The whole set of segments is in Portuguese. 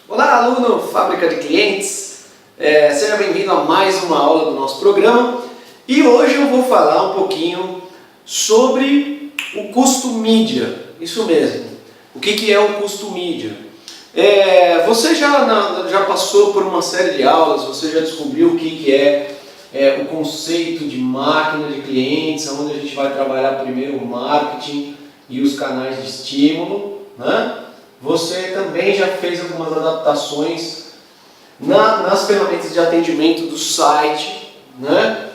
Olá, aluno Fábrica de Clientes, seja bem-vindo a mais uma aula do nosso programa e hoje eu vou falar um pouquinho sobre o custo mídia, isso mesmo. O que é o custo mídia? Você já passou por uma série de aulas, você já descobriu o que é o conceito de máquina de clientes, onde a gente vai trabalhar primeiro o marketing e os canais de estímulo, né? Você também já fez algumas adaptações nas ferramentas de atendimento do site, né?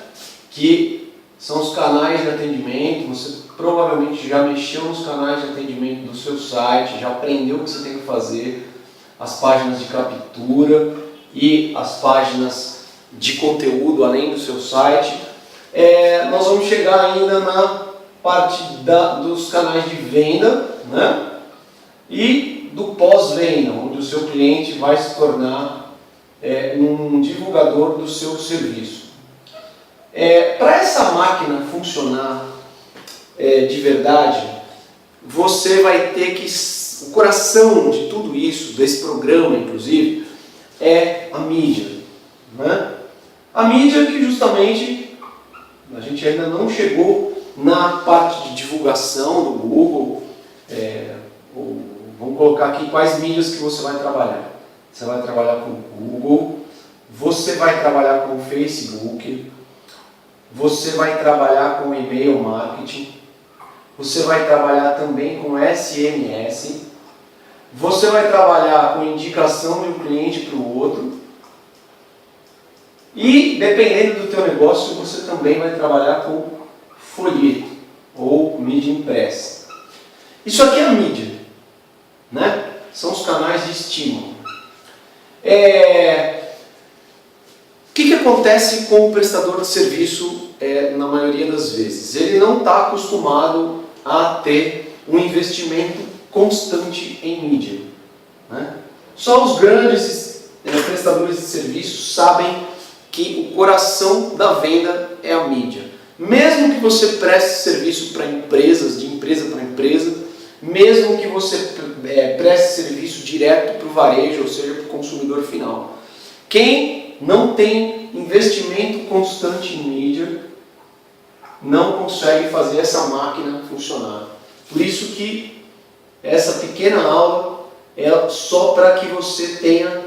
Que são os canais de atendimento. Você provavelmente já mexeu nos canais de atendimento do seu site, já aprendeu o que você tem que fazer, as páginas de captura e as páginas de conteúdo além do seu site. Nós vamos chegar ainda na parte dos canais de venda, né? E do pós-venda, onde o seu cliente vai se tornar um divulgador do seu serviço. Para essa máquina funcionar de verdade, você vai ter que... O coração de tudo isso, desse programa inclusive, é a mídia, né? A mídia que justamente a gente ainda não chegou na parte de divulgação do Google. Vamos colocar aqui quais mídias que você vai trabalhar. Você vai trabalhar com o Google, você vai trabalhar com o Facebook, você vai trabalhar com e-mail marketing, você vai trabalhar também com SMS, você vai trabalhar com indicação de um cliente para o outro e, dependendo do teu negócio, você também vai trabalhar com folheto ou mídia impressa. Isso aqui é a mídia, né? São os canais de estímulo. O que acontece com o prestador de serviço na maioria das vezes? Ele não está acostumado a ter um investimento constante em mídia, né? Só os grandes prestadores de serviço sabem que o coração da venda é a mídia. Mesmo que você preste serviço para empresas, de empresa para empresa, mesmo que você preste serviço direto para o varejo, ou seja, para o consumidor final. Quem não tem investimento constante em mídia não consegue fazer essa máquina funcionar. Por isso que essa pequena aula é só para que você tenha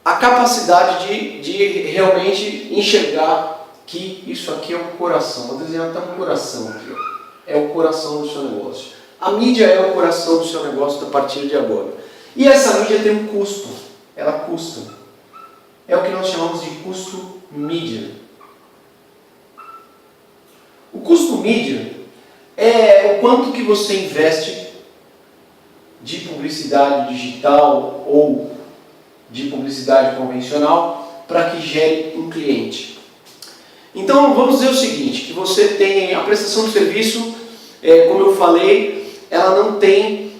a capacidade de realmente enxergar que isso aqui é o coração. Vou desenhar até um coração aqui, ó. É o coração do seu negócio. A mídia é o coração do seu negócio a partir de agora. E essa mídia tem um custo. Ela custa. É o que nós chamamos de custo mídia. O custo mídia é o quanto que você investe de publicidade digital ou de publicidade convencional para que gere um cliente. Então vamos dizer o seguinte, que você tem a prestação de serviço, como eu falei, ela não tem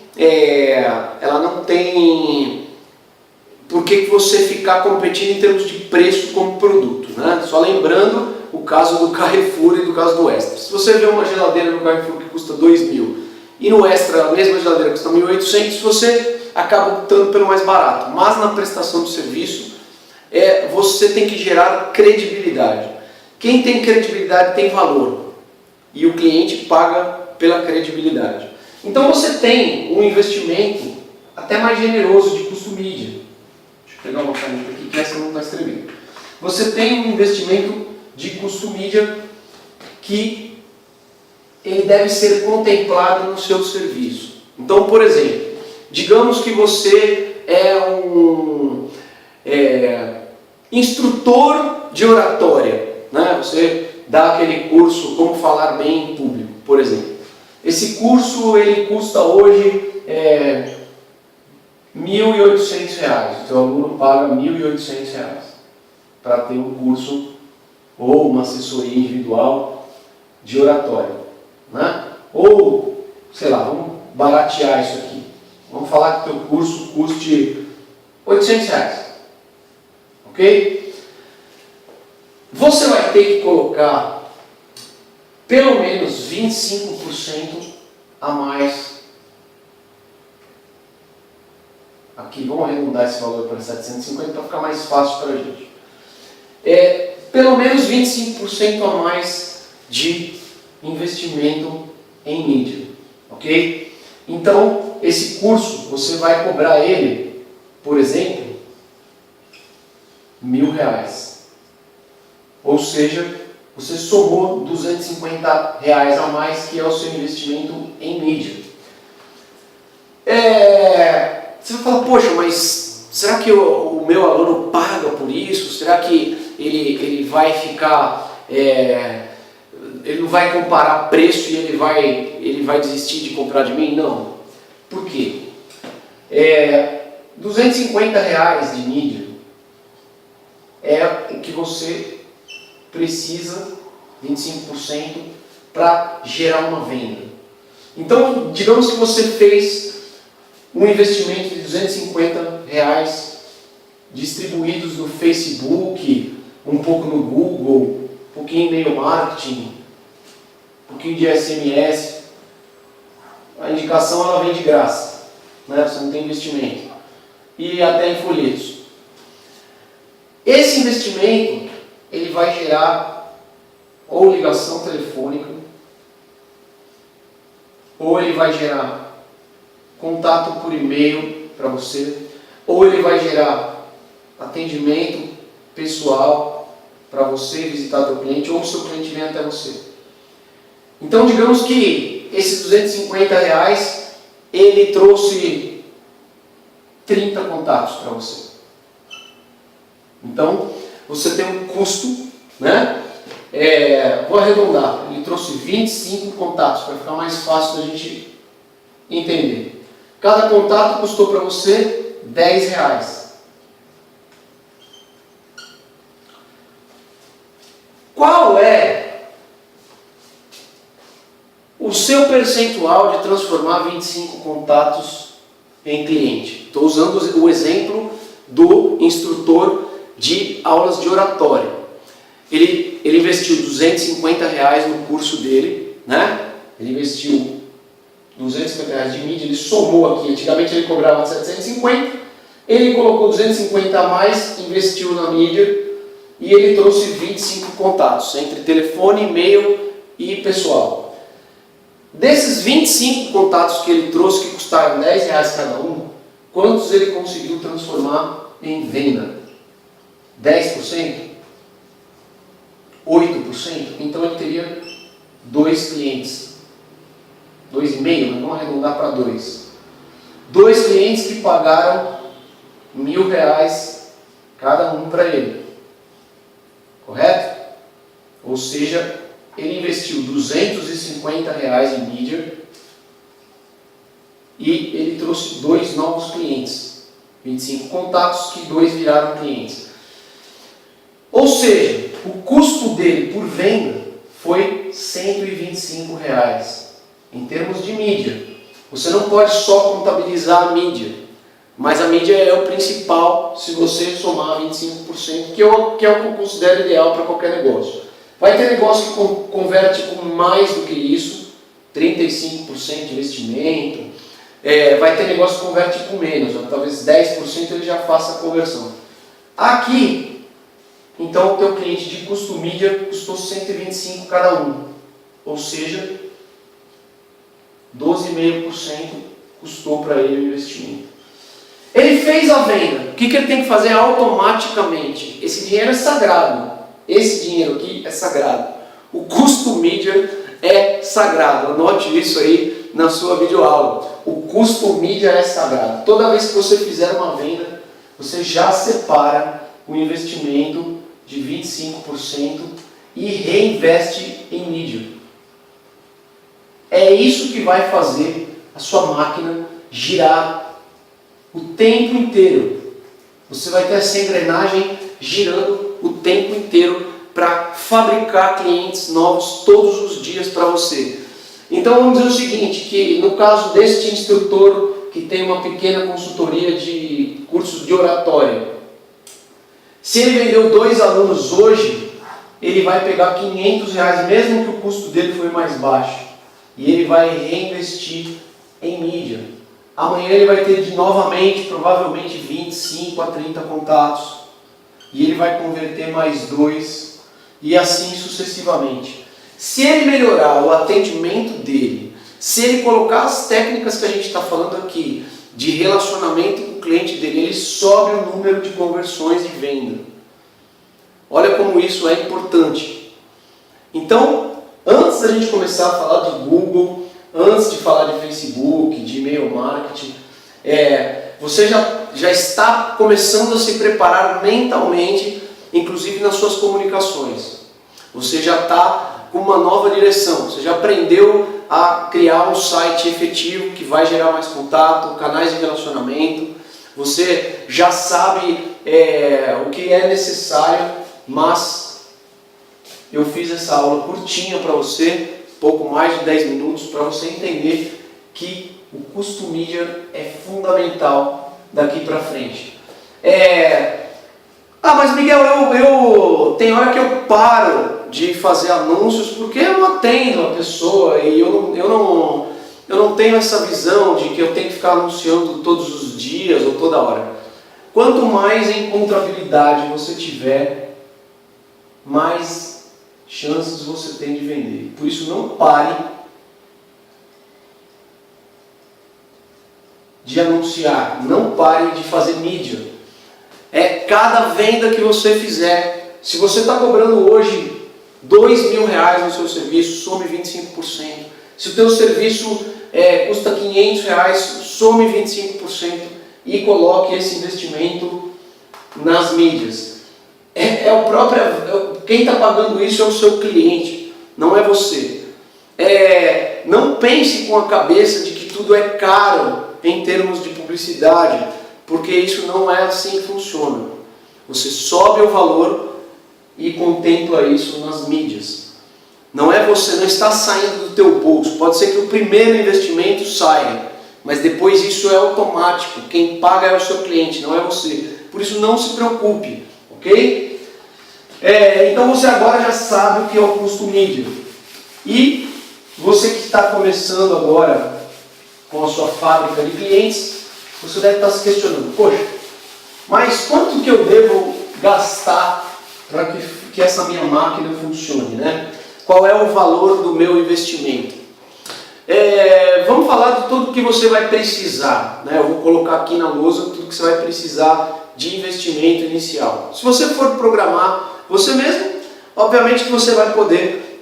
por que você ficar competindo em termos de preço como produto, né? Só lembrando o caso do Carrefour e do caso do Extra. Se você vê uma geladeira no Carrefour que custa 2.000 e no Extra a mesma geladeira custa 1.800, você acaba optando pelo mais barato. Mas na prestação de serviço, você tem que gerar credibilidade. Quem tem credibilidade tem valor e o cliente paga pela credibilidade. Então você tem um investimento até mais generoso de custo mídia. Deixa eu pegar uma caneta aqui que essa não está escrevendo. Você tem um investimento de custo mídia que ele deve ser contemplado no seu serviço. Então, por exemplo, digamos que você é um instrutor de oratória, né? Você dá aquele curso Como Falar Bem em Público, por exemplo. Esse curso ele custa hoje R$ 1.800. O seu aluno paga R$ 1.800 para ter um curso ou uma assessoria individual de oratória, né? Ou, sei lá, vamos baratear isso aqui. Vamos falar que o teu curso custe R$ 800, ok? Você vai ter que colocar pelo menos 25% a mais aqui, vamos arredondar esse valor para 750 para ficar mais fácil para a gente. Pelo menos 25% a mais de investimento em mídia, ok? Então, esse curso, você vai cobrar ele, por exemplo, R$1.000. Ou seja, você somou R$250 a mais, que é o seu investimento em mídia. Você vai falar, poxa, mas será que o meu aluno paga por isso? Será que ele vai ficar... ele não vai comparar preço e ele vai desistir de comprar de mim? Não. Por quê? R$250 de mídia é o que você precisa, 25%, para gerar uma venda. Então, digamos que você fez um investimento de R$250 distribuídos no Facebook, um pouco no Google, um pouquinho em e-mail marketing, um pouquinho de SMS. A indicação ela vem de graça, né? Você não tem investimento. E até em folhetos. Esse investimento ele vai gerar ou ligação telefônica, ou ele vai gerar contato por e-mail para você, ou ele vai gerar atendimento pessoal para você visitar seu cliente, ou o seu cliente vem até você. Então, digamos que esses R$250 ele trouxe 30 contatos para você. Então, você tem um custo, né? Vou arredondar, ele trouxe 25 contatos para ficar mais fácil da gente entender. Cada contato custou para você R$10. Qual é o seu percentual de transformar 25 contatos em cliente? Estou usando o exemplo do instrutor de aulas de oratória. Ele investiu R$250 no curso dele, né? Ele investiu R$250 de mídia, ele somou aqui, antigamente ele cobrava 750, ele colocou 250 a mais, investiu na mídia e ele trouxe 25 contatos, entre telefone, e-mail e pessoal. Desses 25 contatos que ele trouxe, que custaram R$10 cada um, quantos ele conseguiu transformar em venda? 10%? 8%? Então ele teria 2 clientes. 2,5, mas vamos arredondar para 2. 2 clientes que pagaram R$1.000 cada um para ele. Correto? Ou seja, ele investiu R$250 em mídia e ele trouxe 2 novos clientes. 25 contatos que 2 viraram clientes. Ou seja, o custo dele por venda foi R$125 em termos de mídia. Você não pode só contabilizar a mídia, mas a mídia é o principal se você somar 25%, que é o que eu considero ideal para qualquer negócio. Vai ter negócio que converte com mais do que isso, 35% de investimento. Vai ter negócio que converte com menos, talvez 10% ele já faça a conversão. Aqui, então, o teu cliente de custo mídia custou 125 cada um, ou seja, 12,5% custou para ele o investimento. Ele fez a venda, o que ele tem que fazer automaticamente? Esse dinheiro é sagrado, esse dinheiro aqui é sagrado. O custo mídia é sagrado, anote isso aí na sua videoaula. O custo mídia é sagrado. Toda vez que você fizer uma venda, você já separa o investimento de 25% e reinveste em mídia. É isso que vai fazer a sua máquina girar o tempo inteiro. Você vai ter essa engrenagem girando o tempo inteiro para fabricar clientes novos todos os dias para você. Então vamos dizer o seguinte, que no caso deste instrutor que tem uma pequena consultoria de cursos de oratória, se ele vendeu 2 alunos hoje, ele vai pegar R$500, mesmo que o custo dele foi mais baixo, e ele vai reinvestir em mídia. amanhã ele vai ter novamente, provavelmente 25 a 30 contatos, e ele vai converter mais 2, e assim sucessivamente. Se ele melhorar o atendimento dele, se ele colocar as técnicas que a gente está falando aqui, de relacionamento com o cliente dele, ele sobe o número de conversões de venda. Olha como isso é importante. Então, antes da gente começar a falar de Google, antes de falar de Facebook, de e-mail marketing, você já está começando a se preparar mentalmente, inclusive nas suas comunicações. Você já está com uma nova direção, você já aprendeu a criar um site efetivo que vai gerar mais contato, canais de relacionamento, você já sabe o que é necessário, mas eu fiz essa aula curtinha para você, pouco mais de 10 minutos, para você entender que o custo mídia é fundamental daqui para frente. Mas Miguel, tem hora que eu paro de fazer anúncios porque eu não atendo a pessoa e eu não tenho essa visão de que eu tenho que ficar anunciando todos os dias ou toda hora. Quanto mais encontrabilidade você tiver, mais chances você tem de vender. Por isso, não pare de anunciar, não pare de fazer mídia. Cada venda que você fizer, se você está cobrando hoje R$2.000 no seu serviço, some 25%. Se o teu serviço custa R$500, some 25% e coloque esse investimento nas mídias. Quem está pagando isso é o seu cliente, não é você. Não pense com a cabeça de que tudo é caro em termos de publicidade, porque isso não é assim que funciona. Você sobe o valor e contempla isso nas mídias. Não está saindo do teu bolso. Pode ser que o primeiro investimento saia, mas depois isso é automático. Quem paga é o seu cliente, não é você. Por isso não se preocupe, ok? Então você agora já sabe o que é o custo mídia. E você que está começando agora com a sua fábrica de clientes, você deve estar se questionando, poxa, mas quanto que eu devo gastar para que essa minha máquina funcione, né? Qual é o valor do meu investimento? Vamos falar de tudo que você vai precisar, né? Eu vou colocar aqui na lousa tudo que você vai precisar de investimento inicial. Se você for programar você mesmo, obviamente que você vai poder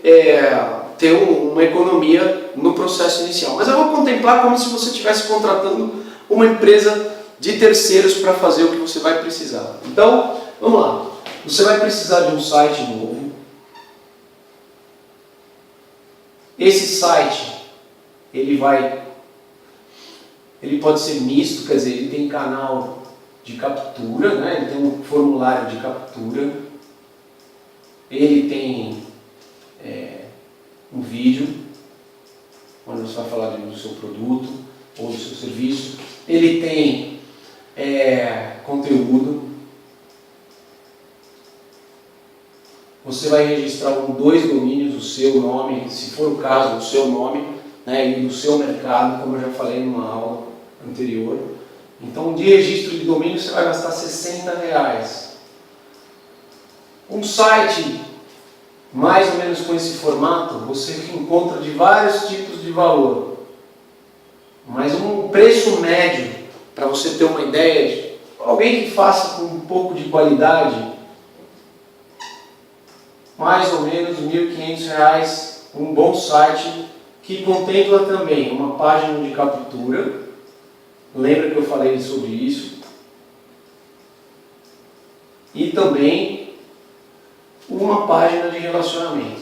ter uma economia no processo inicial. Mas eu vou contemplar como se você estivesse contratando uma empresa de terceiros para fazer o que você vai precisar. Então, vamos lá. Você vai precisar de um site novo. Esse site, ele pode ser misto, quer dizer, ele tem canal de captura, né? Ele tem um formulário de captura, ele tem um vídeo, onde você vai falar do seu produto ou do seu serviço, ele tem conteúdo, você vai registrar 2 domínios, o seu nome, se for o caso, o seu nome, né, e do seu mercado, como eu já falei numa aula anterior. Então, de registro de domínio você vai gastar R$60. Um site mais ou menos com esse formato, você encontra de vários tipos de valor. Mas um preço médio, para você ter uma ideia, de alguém que faça com um pouco de qualidade, mais ou menos R$1.500, um bom site que contempla também uma página de captura. Lembra que eu falei sobre isso? E também uma página de relacionamento.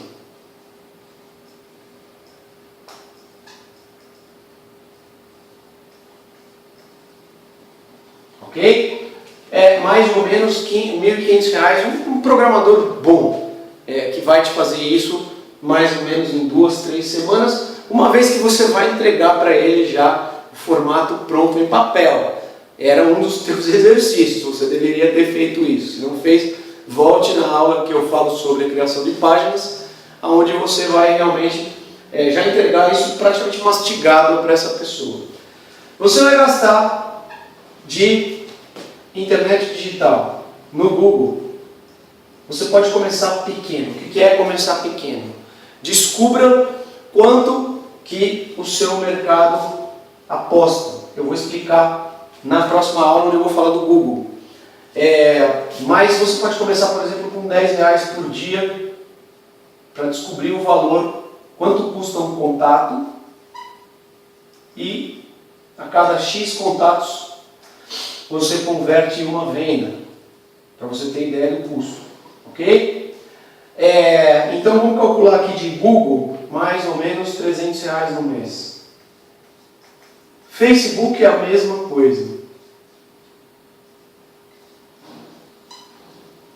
Ok? Mais ou menos R$1.500, um programador bom, que vai te fazer isso mais ou menos em 2, 3 semanas, uma vez que você vai entregar para ele já o formato pronto em papel. Era um dos teus exercícios, você deveria ter feito isso. Se não fez, volte na aula que eu falo sobre a criação de páginas, onde você vai realmente já entregar isso praticamente mastigado para essa pessoa. Você vai gastar de internet digital no Google. Você pode começar pequeno. O que é começar pequeno? Descubra quanto que o seu mercado aposta. Eu vou explicar na próxima aula onde eu vou falar do Google. Mas você pode começar, por exemplo, com R$10 por dia para descobrir o valor, quanto custa um contato, e a cada X contatos você converte em uma venda, para você ter ideia do custo, ok? Então vamos calcular aqui de Google, mais ou menos R$300 no mês. Facebook é a mesma coisa.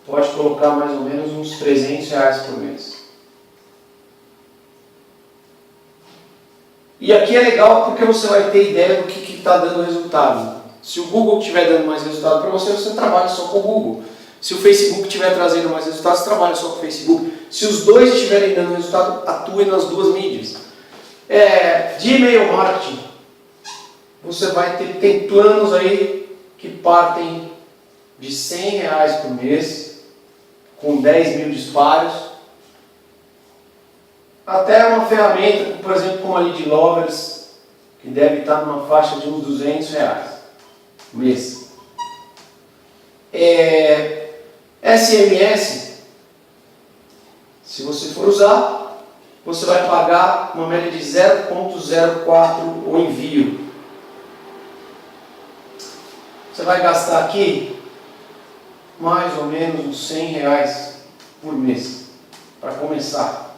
Pode colocar mais ou menos uns R$300 por mês. E aqui é legal porque você vai ter ideia do que está dando resultado. Se o Google estiver dando mais resultado para você, você trabalha só com o Google. Se o Facebook estiver trazendo mais resultados, você trabalha só com o Facebook. Se os dois estiverem dando resultado, atue nas duas mídias. De e-mail marketing, você vai tem planos aí que partem de R$100 por mês, com 10 mil disparos, até uma ferramenta, por exemplo, como a Lead Lovers, que deve estar numa faixa de uns R$200 por mês. SMS, se você for usar, você vai pagar uma média de 0,04 o envio. Você vai gastar aqui mais ou menos uns R$100 por mês, para começar.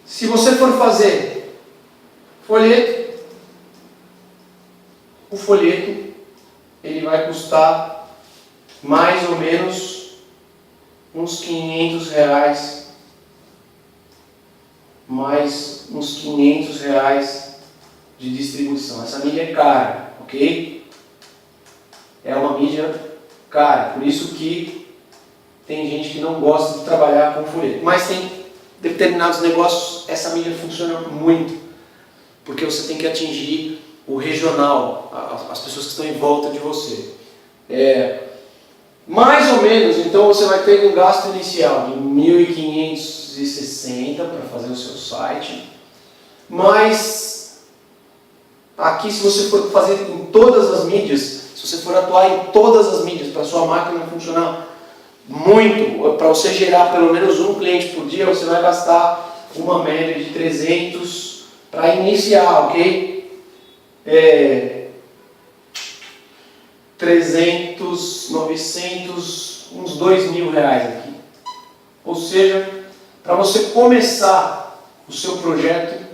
Se você for fazer folheto, o folheto ele vai custar mais ou menos uns R$500, mais uns R$500 de distribuição. Essa mídia é cara, ok? É uma mídia cara, por isso que tem gente que não gosta de trabalhar com folheto. Mas tem determinados negócios, essa mídia funciona muito, porque você tem que atingir o regional, as pessoas que estão em volta de você. Mais ou menos, então você vai ter um gasto inicial de 1.560 para fazer o seu site, mas aqui, se você for fazer em todas as mídias, se você for atuar em todas as mídias para a sua máquina funcionar muito, para você gerar pelo menos um cliente por dia, você vai gastar uma média de 300 para iniciar, ok? 300, 900, uns R$2.000 aqui. Ou seja, para você começar o seu projeto,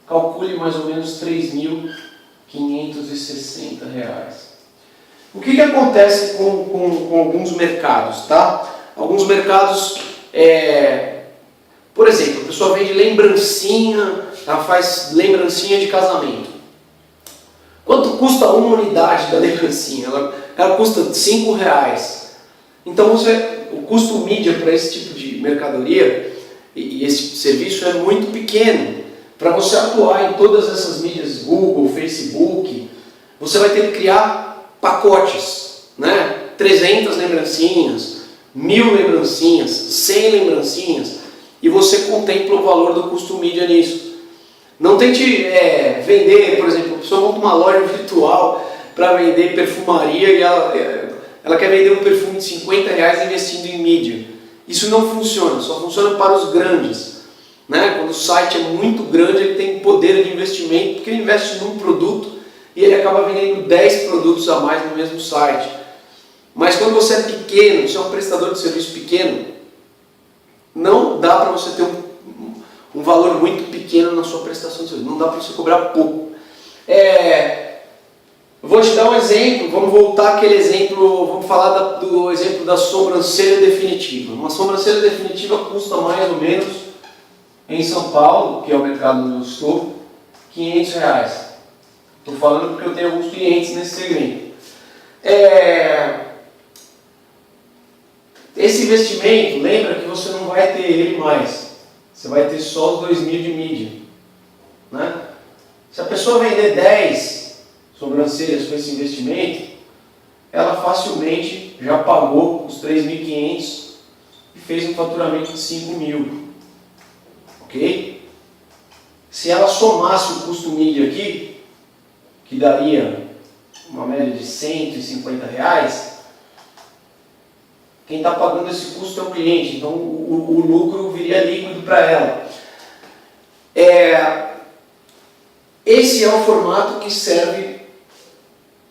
calcule mais ou menos R$3.560. O que acontece com alguns mercados, tá? Alguns mercados, por exemplo, a pessoa vende lembrancinha, ela faz lembrancinha de casamento. Quanto custa uma unidade da lembrancinha? Ela custa R$5. Então o custo mídia para esse tipo de mercadoria e esse serviço é muito pequeno. Para você atuar em todas essas mídias, Google, Facebook, você vai ter que criar pacotes, né? 300 lembrancinhas, 1.000 lembrancinhas, 100 lembrancinhas, e você contempla o valor do custo mídia nisso. Não tente vender, por exemplo, a pessoa monta uma loja virtual para vender perfumaria e ela quer vender um perfume de R$50 investindo em mídia. Isso não funciona, só funciona para os grandes, né? Quando o site é muito grande, ele tem poder de investimento, porque ele investe num produto e ele acaba vendendo 10 produtos a mais no mesmo site. Mas quando você é pequeno, você é um prestador de serviço pequeno, não dá para você ter um valor muito pequeno na sua prestação de serviço, não dá para você cobrar pouco. Vou te dar um exemplo, vamos voltar àquele exemplo, vamos falar do exemplo da sobrancelha definitiva. Uma sobrancelha definitiva custa mais ou menos, em São Paulo, que é o mercado onde eu estou, R$500. Estou falando porque eu tenho alguns clientes nesse segmento. Esse investimento, lembra que você não vai ter ele mais. Você vai ter só os 2.000 de mídia, né? Se a pessoa vender 10 sobrancelhas com esse investimento, ela facilmente já pagou os 3.500 e fez um faturamento de 5.000. Ok? Se ela somasse o custo mídia aqui, que daria uma média de R$150, quem está pagando esse custo é o cliente, então o lucro viria líquido para ela. Esse é o formato que serve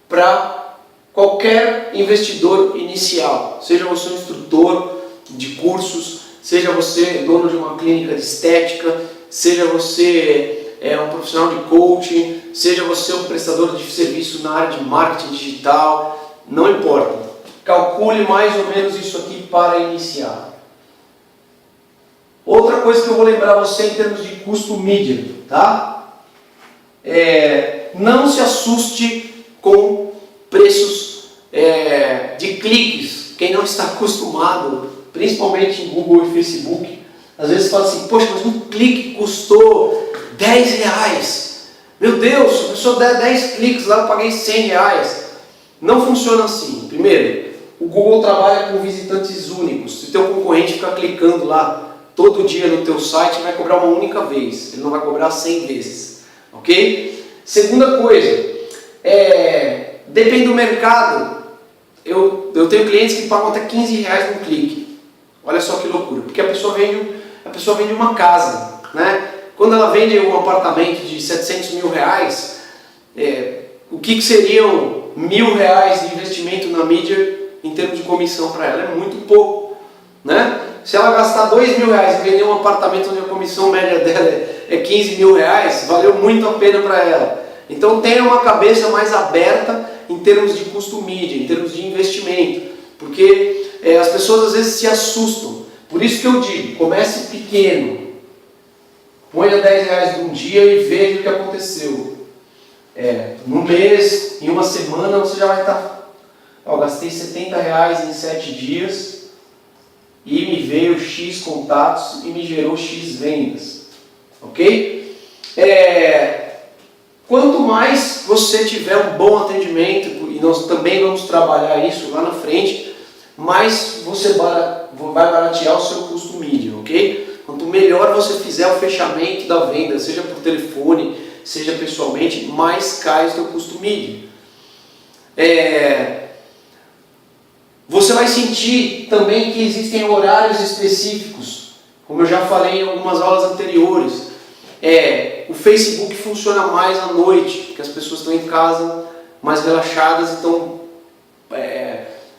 para qualquer investidor inicial, seja você um instrutor de cursos, seja você dono de uma clínica de estética, seja você um profissional de coaching, seja você um prestador de serviço na área de marketing digital, não importa. Calcule mais ou menos isso aqui para iniciar. Outra coisa que eu vou lembrar você em termos de custo mídia, tá? Não se assuste com preços de cliques. Quem não está acostumado, principalmente em Google e Facebook, às vezes fala assim, poxa, mas um clique custou R$10. Meu Deus, se a pessoa der 10 cliques lá, eu paguei R$100. Não funciona assim. Primeiro, o Google trabalha com visitantes únicos. Se o teu concorrente ficar clicando lá todo dia no teu site, ele vai cobrar uma única vez. Ele não vai cobrar 100 vezes. Ok? Segunda coisa, depende do mercado. Eu tenho clientes que pagam até R$15 no clique. Olha só que loucura. Porque a pessoa vende uma casa, né? Quando ela vende um apartamento de R$700 mil, o que seriam R$1.000 de investimento na mídia em termos de comissão para ela? É muito pouco, né? Se ela gastar R$2.000 e vender um apartamento onde a comissão média dela é R$15 mil, valeu muito a pena para ela. Então tenha uma cabeça mais aberta em termos de custo mídia, em termos de investimento, porque as pessoas às vezes se assustam. Por isso que eu digo, comece pequeno. Ponha R$10 num dia e veja o que aconteceu. No mês, em uma semana, você já vai estar... gastei R$70 em 7 dias e me veio X contatos e me gerou X vendas. Ok? Quanto mais você tiver um bom atendimento, e nós também vamos trabalhar isso lá na frente, mais você vai baratear o seu custo mídia, ok? Quanto melhor você fizer o fechamento da venda, seja por telefone, seja pessoalmente, mais cai o seu custo mídia. Você vai sentir também que existem horários específicos, como eu já falei em algumas aulas anteriores. O Facebook funciona mais à noite, porque as pessoas estão em casa mais relaxadas, então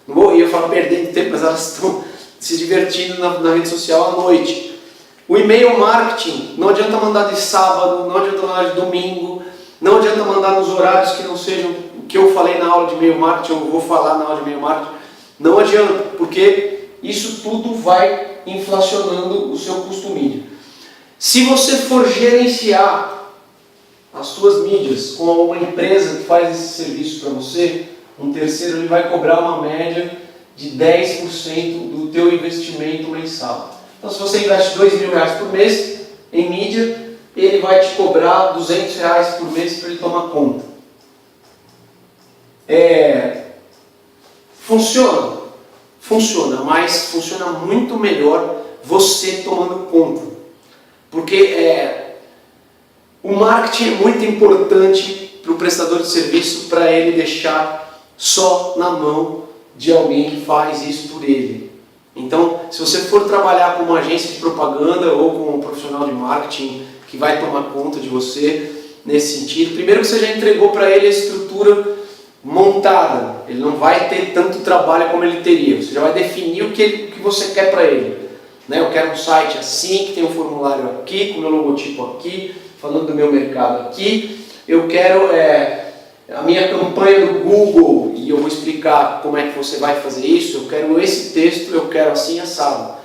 não ia falar perdendo tempo, mas elas estão se divertindo na rede social à noite. O e-mail marketing, não adianta mandar de sábado, não adianta mandar de domingo, não adianta mandar nos horários que não sejam o que eu falei na aula de e-mail marketing, eu vou falar na aula de e-mail marketing. Não adianta, porque isso tudo vai inflacionando o seu custo mídia. Se você for gerenciar as suas mídias com uma empresa que faz esse serviço para você, um terceiro, ele vai cobrar uma média de 10% do teu investimento mensal. Então, se você investe R$2.000 por mês em mídia, ele vai te cobrar R$200 por mês para ele tomar conta. Funciona? Funciona, mas funciona muito melhor você tomando conta. Porque o marketing é muito importante para o prestador de serviço, para ele deixar só na mão de alguém que faz isso por ele. Então, se você for trabalhar com uma agência de propaganda ou com um profissional de marketing que vai tomar conta de você nesse sentido, primeiro que você já entregou para ele a estrutura montada, ele não vai ter tanto trabalho como ele teria. Você já vai definir o que você quer para ele. Eu quero um site assim, que tem um formulário aqui, com o meu logotipo aqui, falando do meu mercado aqui. Eu quero a minha campanha do Google, e eu vou explicar como é que você vai fazer isso. Eu quero esse texto, eu quero assim assado.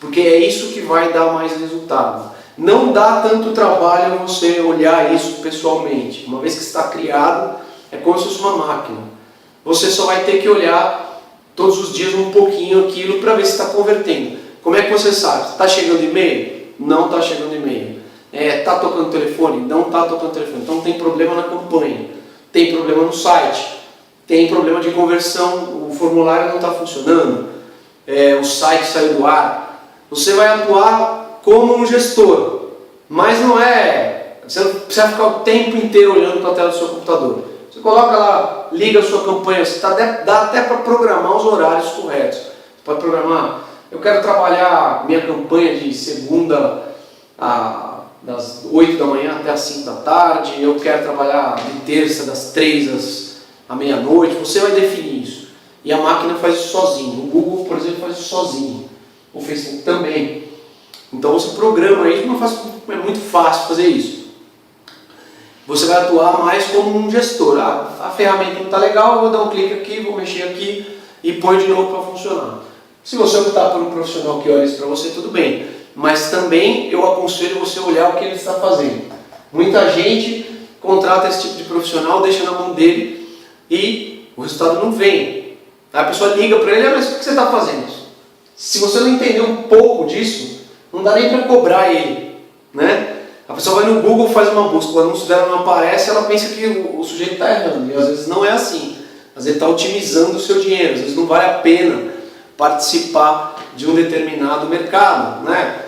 Porque é isso que vai dar mais resultado. Não dá tanto trabalho você olhar isso pessoalmente. Uma vez que está criado, é como se fosse uma máquina. Você só vai ter que olhar todos os dias um pouquinho aquilo para ver se está convertendo. Como é que você sabe? Está chegando e-mail? Não está chegando e-mail. Tá tocando o telefone? Não está tocando o telefone. Então tem problema na campanha, tem problema no site, tem problema de conversão, o formulário não está funcionando, o site saiu do ar. Você vai atuar como um gestor, mas não é... Você não precisa ficar o tempo inteiro olhando para a tela do seu computador. Você coloca lá, liga a sua campanha, dá até para programar os horários corretos. Você pode programar, eu quero trabalhar minha campanha de segunda das 8 da manhã até as 5 da tarde, eu quero trabalhar de terça das 3 à meia-noite. Você vai definir isso. E a máquina faz isso sozinho. O Google, por exemplo, faz isso sozinho. O Facebook também. Então você programa isso, é muito fácil fazer isso. Você vai atuar mais como um gestor. A ferramenta não está legal, eu vou dar um clique aqui, vou mexer aqui e põe de novo para funcionar. Se você optar por um profissional que olha isso para você, tudo bem. Mas também eu aconselho você olhar o que ele está fazendo. Muita gente contrata esse tipo de profissional, deixa na mão dele e o resultado não vem. A pessoa liga para ele, mas o que você está fazendo? Se você não entender um pouco disso, não dá nem para cobrar ele, né? A pessoa vai no Google, faz uma busca, o anúncio dela não aparece, ela pensa que o sujeito está errando. E às vezes não é assim. Às vezes está otimizando o seu dinheiro, às vezes não vale a pena participar de um determinado mercado, né?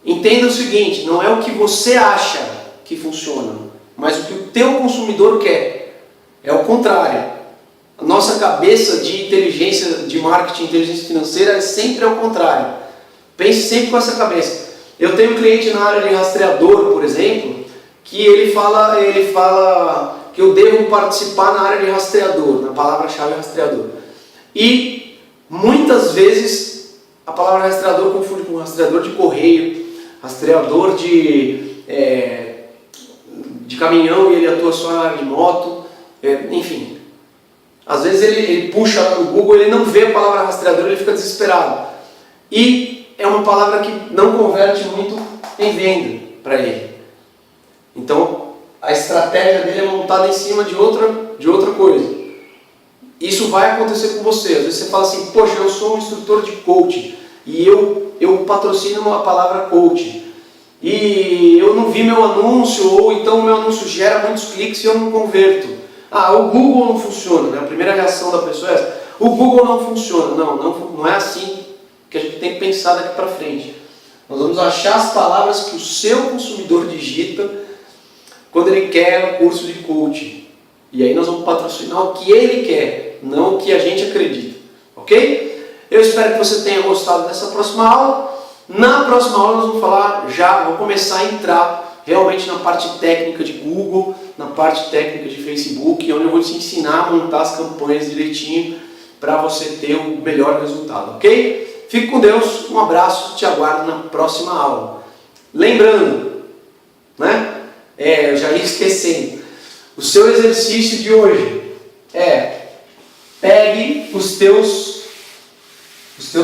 Entenda o seguinte, não é o que você acha que funciona, mas o que o teu consumidor quer. É o contrário. A nossa cabeça de inteligência, de marketing, inteligência financeira é sempre ao contrário. Pense sempre com essa cabeça. Eu tenho um cliente na área de rastreador, por exemplo, que ele fala que eu devo participar na área de rastreador, na palavra-chave rastreador. E muitas vezes a palavra rastreador confunde com rastreador de correio, rastreador de caminhão e ele atua só na área de moto, enfim. Às vezes ele puxa no Google, ele não vê a palavra rastreador, ele fica desesperado. E é uma palavra que não converte muito em venda para ele. Então a estratégia dele é montada em cima de outra coisa. Isso vai acontecer com você. Às vezes você fala assim, poxa, eu sou um instrutor de coaching e eu patrocino a palavra coaching e eu não vi meu anúncio, ou então o meu anúncio gera muitos cliques e eu não converto. O Google não funciona, né? A primeira reação da pessoa é essa. O Google não funciona. Não é assim que a gente tem que pensar daqui para frente. Nós vamos achar as palavras que o seu consumidor digita quando ele quer um curso de coaching. E aí nós vamos patrocinar o que ele quer, não o que a gente acredita. Ok? Eu espero que você tenha gostado dessa próxima aula. Na próxima aula nós vamos começar a entrar realmente na parte técnica de Google, na parte técnica de Facebook, onde eu vou te ensinar a montar as campanhas direitinho para você ter o melhor resultado, ok? Fique com Deus, um abraço, te aguardo na próxima aula. Lembrando, né? Eu já ia esquecendo, o seu exercício de hoje pegue os teus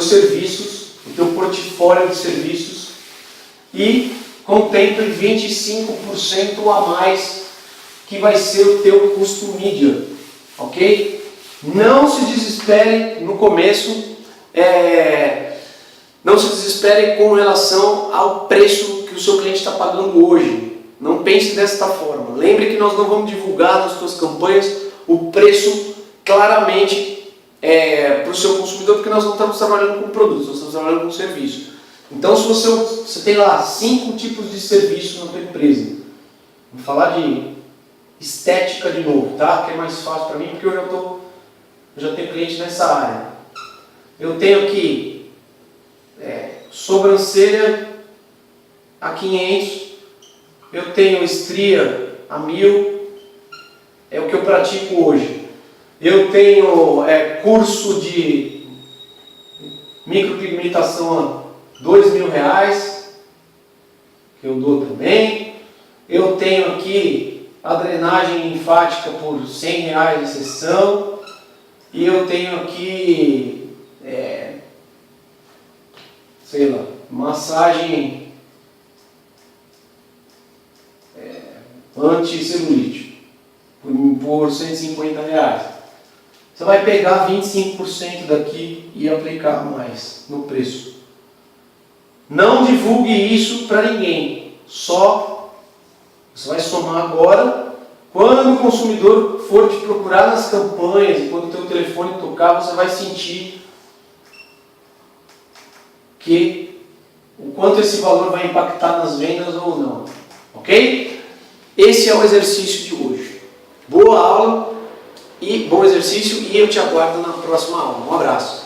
serviços, o teu portfólio de serviços e contemple 25% a mais que vai ser o teu custo mídia, ok? Não se desespere no começo, não se desespere com relação ao preço que o seu cliente está pagando hoje. Não pense desta forma. Lembre que nós não vamos divulgar nas suas campanhas o preço claramente para o seu consumidor, porque nós não estamos trabalhando com produtos, nós estamos trabalhando com serviço. Então, se você tem lá 5 tipos de serviço na sua empresa, vou falar de estética de novo, tá? Que é mais fácil para mim, porque eu já tenho cliente nessa área. Eu tenho aqui sobrancelha a 500, eu tenho estria a 1000, é o que eu pratico hoje. Eu tenho curso de micropigmentação a R$2.000, que eu dou também. Eu tenho aqui a drenagem linfática por R$100 a sessão. E eu tenho aqui, massagem anti-celulite por R$150. Você vai pegar 25% daqui e aplicar mais no preço. Não divulgue isso para ninguém. Só você vai somar agora. Quando o consumidor for te procurar nas campanhas, e quando o teu telefone tocar, você vai sentir que o quanto esse valor vai impactar nas vendas ou não. Ok? Esse é o exercício de hoje. Boa aula e bom exercício, e eu te aguardo na próxima aula. Um abraço.